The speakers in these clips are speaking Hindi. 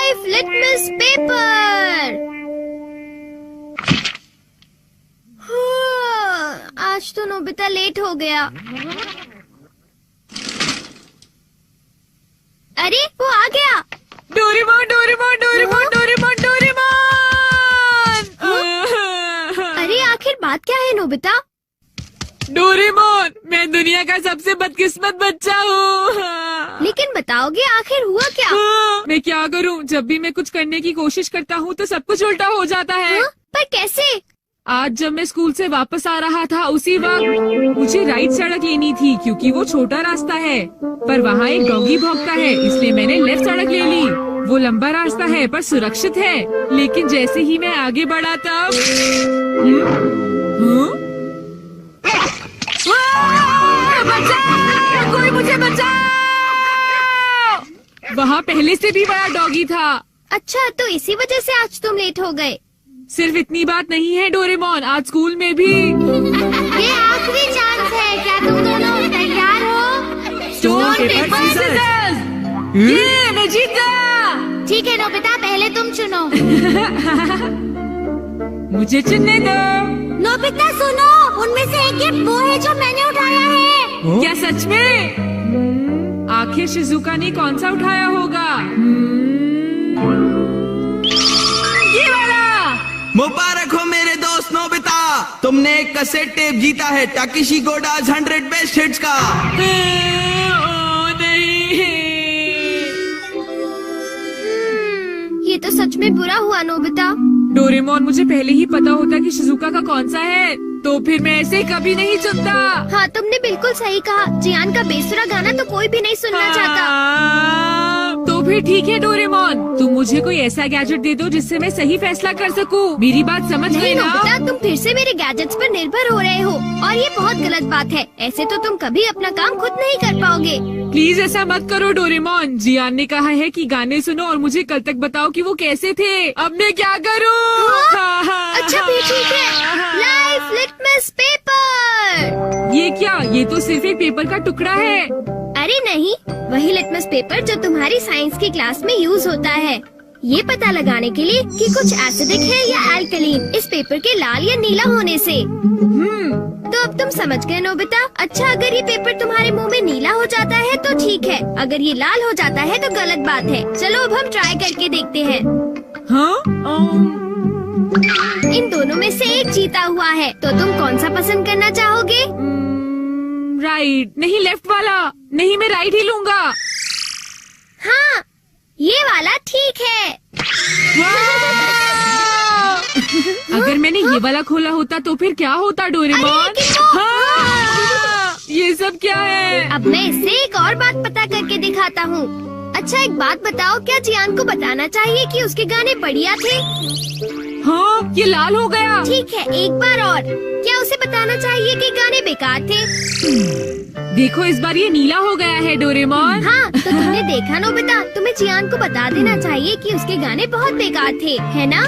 Life litmus paper. आज तो नोबिता लेट हो गया। अरे वो आ गया। Doraemon Doraemon Doraemon Doraemon Doraemon. अरे आखिर बात क्या है नोबिता? डोरेमोन, मैं दुनिया का सबसे बदकिस्मत बच्चा हूँ। लेकिन बताओगे आखिर हुआ क्या? मैं क्या करूँ? जब भी मैं कुछ करने की कोशिश करता हूँ तो सब कुछ उल्टा हो जाता है। पर कैसे? आज जब मैं स्कूल से वापस आ रहा था उसी वक्त मुझे राइट सड़क लेनी थी क्योंकि वो छोटा रास्ता है, पर वहाँ एक डॉगी भौंकता है, इसलिए मैंने लेफ्ट सड़क ले ली। वो लंबा रास्ता है पर सुरक्षित है, लेकिन जैसे ही मैं आगे बढ़ा तब बचाओ! कोई मुझे बचाओ! वहाँ पहले से भी बड़ा डॉगी था। अच्छा, तो इसी वजह से आज तुम लेट हो गए। सिर्फ इतनी बात नहीं है डोरेमोन, आज स्कूल में भी। ये आखिरी चांस है, क्या तुम दोनों तैयार हो? Stone paper scissors. ये मैं जीत गया। ठीक है नोबिता, पहले तुम चुनो। मुझे चुनने दो। नोबिता सुनो, उनमें से एक गिफ्ट वो है जो मैंने उठाया है। क्या सच में? आखिर शिजुका ने कौन सा उठाया होगा? ये वाला। मुबारक हो मेरे दोस्त नोबिता, तुमने एक कैसेट टेप जीता है टाकेशी गोडाज 100 बेस्ट हिट्स का। ओ नहीं। ये तो सच में बुरा हुआ नोबिता। डोरेमोन, मुझे पहले ही पता होता कि शिजुका का कौन सा है तो फिर मैं ऐसे कभी नहीं चुनता। हाँ, तुमने बिल्कुल सही कहा। जियान का बेसुरा गाना तो कोई भी नहीं सुनना चाहता। तो फिर ठीक है डोरेमोन, तुम मुझे कोई ऐसा गैजेट दे दो जिससे मैं सही फैसला कर सकूं। मेरी बात समझ गए नहीं ना? नोबिता, तुम फिर से मेरे गैजेट्स पर निर्भर हो रहे हो और ये बहुत गलत बात है। ऐसे तो तुम कभी अपना काम खुद नहीं कर पाओगे। प्लीज ऐसा मत करो डोरेमोन। जियान ने कहा है कि गाने सुनो और मुझे कल तक बताओ कि वो कैसे थे। अब मैं क्या करूं? अच्छा भी ठीक है। Life litmus paper. ये क्या? ये तो सिर्फ एक पेपर का टुकड़ा है। अरे नहीं, वही लिटमस पेपर जो तुम्हारी साइंस की क्लास में यूज होता है, ये पता लगाने के लिए कि कुछ एसिडिक है या एल्कलीन इस पेपर के लाल या नीला होने से। तो अब तुम समझ गए नोबिता। अच्छा, अगर ये पेपर तुम्हारे मुंह में नीला हो जाता है तो ठीक है, अगर ये लाल हो जाता है तो गलत बात है। चलो अब हम ट्राई करके देखते हैं। हाँ? इन दोनों में से एक जीता हुआ है, तो तुम कौन सा पसंद करना चाहोगे? राइट। नहीं, लेफ्ट वाला। नहीं, मैं राइट ही लूंगा। हाँ, ये वाला ठीक है। अगर मैंने ये वाला खोला होता तो फिर क्या होता डोरेमोन? अरे लेकिन वो- हाँ! ये सब क्या है? अब मैं इससे एक और बात पता करके दिखाता हूँ। अच्छा, एक बात बताओ, क्या जियान को बताना चाहिए कि उसके गाने बढ़िया थे? हाँ, ये लाल हो गया। ठीक है, एक बार और, क्या उसे बताना चाहिए कि गाने बेकार थे? देखो, इस बार ये नीला हो गया है डोरेमोन। हाँ, तो तुमने देखा नोबिता, तुम्हें जियान को बता देना चाहिए कि उसके गाने बहुत बेकार थे, है ना?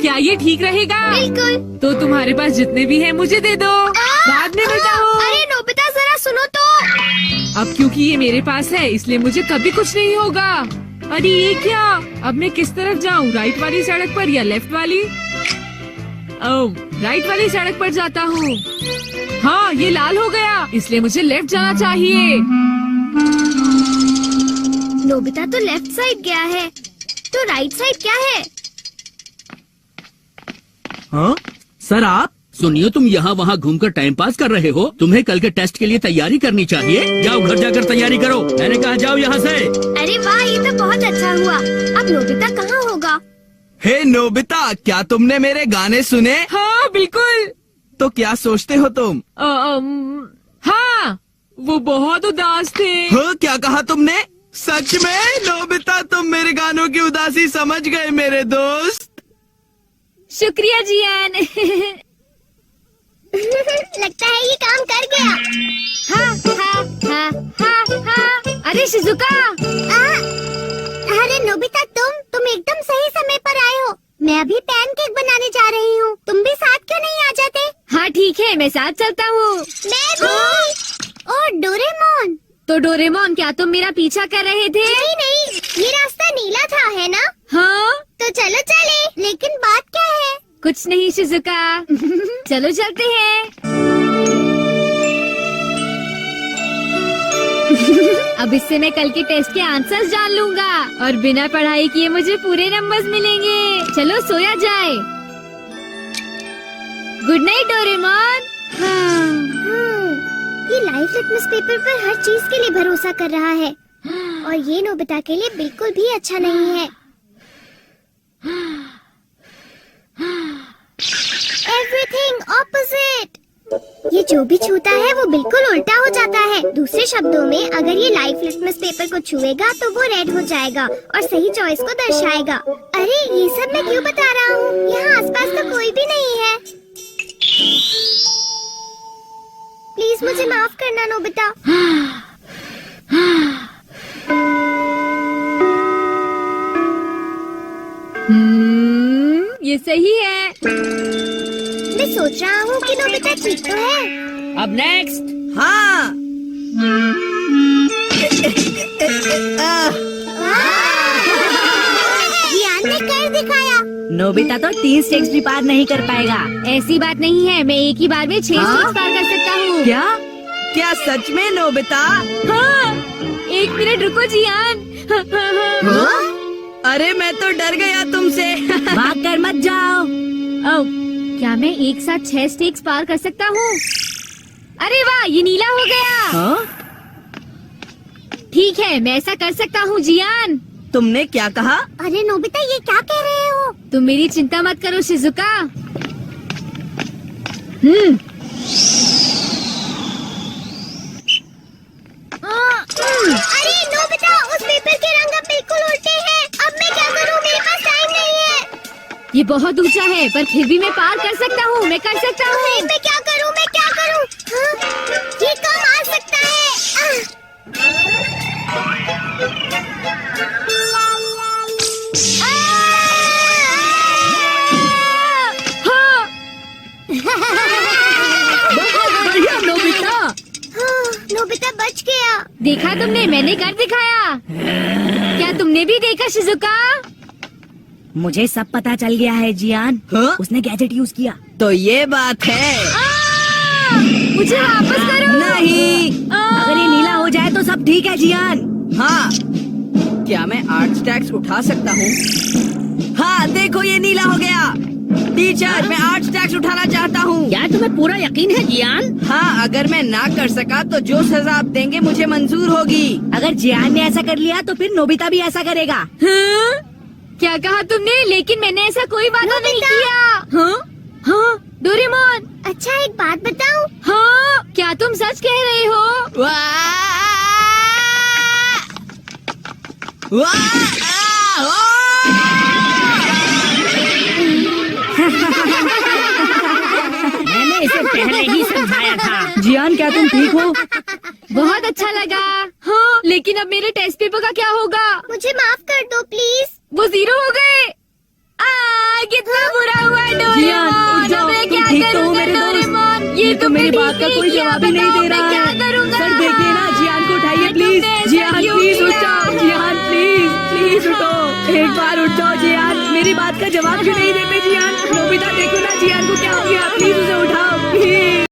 क्या ये ठीक रहेगा? बिल्कुल। तो तुम्हारे पास जितने भी हैं मुझे दे दो, बाद में मिलता हूँ। अरे नोबिता, जरा सुनो तो। अब क्योंकि ये मेरे पास है इसलिए मुझे कभी कुछ नहीं होगा। अरे ये क्या? अब मैं किस तरफ जाऊँ, राइट वाली सड़क पर या लेफ्ट वाली? ओह, राइट वाली सड़क पर जाता हूँ। हाँ, ये लाल हो गया, इसलिए मुझे लेफ्ट जाना चाहिए। नोबिता तो लेफ्ट साइड गया है, तो राइट साइड क्या है? हाँ सर, आप सुनिए, तुम यहाँ वहाँ घूमकर टाइम पास कर रहे हो। तुम्हें कल के टेस्ट के लिए तैयारी करनी चाहिए। जाओ घर जाकर तैयारी करो। मैंने कहा जाओ यहाँ से। अरे वाह, ये तो बहुत अच्छा हुआ। अब नोबिता कहाँ होगा? हे नोबिता, क्या तुमने मेरे गाने सुने? हाँ बिल्कुल। तो क्या सोचते हो तुम? हाँ, वो बहुत उदास थे। हाँ, क्या कहा तुमने? सच में नोबिता, तुम मेरे गानों की उदासी समझ गए मेरे दोस्त। शुक्रिया जियान। लगता है ये काम कर गया। हाँ हाँ हाँ हाँ हाँ। अरे शिजुका। अरे नोबिता, तुम एकदम सही समय पर आए हो। मैं अभी पैनकेक बनाने जा रही हूँ, तुम भी साथ क्यों नहीं आ जाते? हाँ ठीक है, मैं साथ चलता हूँ। मैं भी। और डोरेमोन। तो डोरेमोन, क्या तुम मेरा पीछा कर रहे थे? नहीं, ये रास्ता नीला था, है ना? कुछ नहीं शिजुका। चलो चलते हैं। अब इससे मैं कल के टेस्ट के आंसर्स जान लूंगा और बिना पढ़ाई किए मुझे पूरे नंबर्स मिलेंगे। चलो सोया जाए। Good night Doraemon. ये लाइफ लिटमस पेपर पर हर चीज के लिए भरोसा कर रहा है और ये नोबिता के लिए बिल्कुल भी अच्छा नहीं है। Everything opposite. ये जो भी छूता है वो बिल्कुल उल्टा हो जाता है। दूसरे शब्दों में अगर ये लाइफ लिटमस पेपर को छुएगा तो वो रेड हो जाएगा और सही चॉइस को दर्शाएगा। अरे ये सब मैं क्यों बता रहा हूँ? यहाँ आसपास तो कोई भी नहीं है। प्लीज मुझे माफ करना नोबिता। ये सही है। मैं सोच रहा हूँ कि नोबिता ठीक तो है। अब नेक्स्ट। हाँ। जियान ने कर दिखाया। नोबिता तो 3 स्टेप्स भी पार नहीं कर पाएगा। ऐसी बात नहीं है, मैं एक ही बार में 6 स्टेप्स पार कर सकता हूँ। क्या? क्या सच में नोबिता? हाँ, 1 मिनट रुको जियान। अरे मैं तो डर गया तुमसे। भाग कर मत जाओ। ओह, क्या मैं एक साथ 6 स्टेप्स पार कर सकता हूँ? अरे वाह, ये नीला हो गया। हाँ? ठीक है, मैं ऐसा कर सकता हूँ जियान। तुमने क्या कहा? अरे नोबिता ये क्या कह रहे हो? तुम मेरी चिंता मत करो शिजुका। अरे नोबिता उस पेपर के रंग अब बिल्कुल उल्टे हैं। अब मैं क्या करूँ? मेरे पास टाइम नहीं है। ये बहुत ऊंचा है पर फिर भी मैं पार कर सकता हूँ। मैं कर सकता अरे हूँ। मैं क्या करूँ? मैं क्या करूँ? हाँ? ये कम आ सकता है। हाँ, बढ़िया नोबिता। नोबिता बच गया। देखा तुमने, मैंने कर दिखाया। क्या तुमने भी देखा शिजुका? मुझे सब पता चल गया है जियान। हाँ? उसने गैजेट यूज किया। तो ये बात है। मुझे वापस करो। नहीं। अगर ये नीला हो जाए तो सब ठीक है जियान। हाँ। क्या मैं 8 स्टैक्स उठा सकता हूँ? हाँ देखो ये नीला हो गया। टीचर मैं 8 स्टैक्स उठाना चाहता हूँ। क्या तुम्हें पूरा यकीन है जियान? हाँ अगर मैं ना कर सका तो जो सजा आप देंगे मुझे मंजूर होगी। अगर जियान ने ऐसा कर लिया तो फिर नोबिता भी ऐसा करेगा। हाँ? क्या कहा तुमने? लेकिन मैंने ऐसा कोई वादा नहीं नोबिता! किया। हाँ? हाँ? डोरेमोन। अच्छा एक बात बताऊं? हाँ? क्या तुम सच कह रहे हो? वाह! वाह! मैंने इसे पहले ही समझाया था। जियान क्या तुम ठीक हो? बहुत अच्छा लगा। हाँ, लेकिन अब मेरे टेस्ट पेपर का क्या होगा? मुझे माफ कर दो प्लीज। वो 0 हो गए। कितना बुरा हुआ जियान, डोरेमोन। उठ जाओ, अब मैं तुम क्या ठीक तो हो करूँगा मेरे दोस्त? डोरेमोन? ये तो मेरी बात का कोई किया, जवाब ही नहीं बताओ, दे रहा मैं क्या है। करूँगा? सर देखिए ना, जियान को उठाइए प्लीज। तुमने ऐसा जियान क्यों प्लीज उठ किया? जाओ। जियान प्लीज प्लीज उठो। एक बार उठ जाओ जियान। मेरी बात का जवाब क्यों नहीं देते जियान? नोबिता देखो ना जियान को क्या हो गया। प्लीज उसे उठाओ प्लीज।